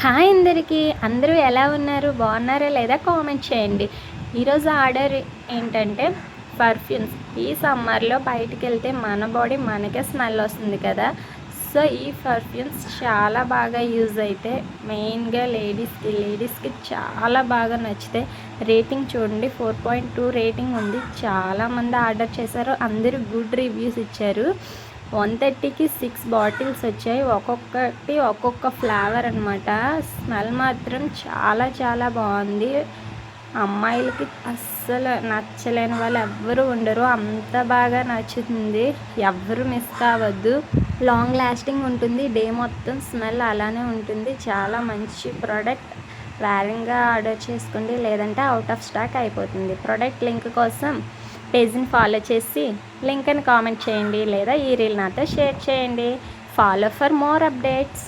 Hi అందరికీ అందరూ ఎలా ఉన్నారు? బాగున్నారా లేదా? కామెంట్ చేయండి. ఈరోజు ఆర్డర్ ఏంటంటే పర్ఫ్యూమ్స్. ఈ సమ్మర్లో బయటికి వెళ్తే మన బాడీ మనకే స్మెల్ వస్తుంది కదా. సో ఈ పర్ఫ్యూమ్స్ చాలా బాగా యూజ్ అయితే మెయిన్గా లేడీస్కి చాలా బాగా నచ్చితే రేటింగ్ చూడండి 4.2 రేటింగ్ ఉంది. చాలామంది ఆర్డర్ చేశారు, అందరూ గుడ్ రివ్యూస్ ఇచ్చారు. 130కి 6 బాటిల్స్ వచ్చాయి, ఒక్కొక్కటి ఒక్కొక్క ఫ్లేవర్ అనమాట. స్మెల్ మాత్రం చాలా చాలా బాగుంది. అమ్మాయిలకి అస్సలు నచ్చలేని వాళ్ళు ఎవ్వరూ ఉండరు, అంత బాగా నచ్చుతుంది. ఎవ్వరు మిస్ కావద్దు. లాంగ్ లాస్టింగ్ ఉంటుంది, డే మొత్తం స్మెల్ అలానే ఉంటుంది. చాలా మంచి ప్రోడక్ట్. వేరంగా ఆర్డర్ చేసుకోండి, లేదంటే అవుట్ ఆఫ్ స్టాక్ అయిపోతుంది. ప్రోడక్ట్ లింక్ కోసం పేజ్ని ఫాలో చేసి లింక్ అని కామెంట్ చేయండి, లేదా ఈ రీల్ నాతో షేర్ చేయండి. Follow for more updates.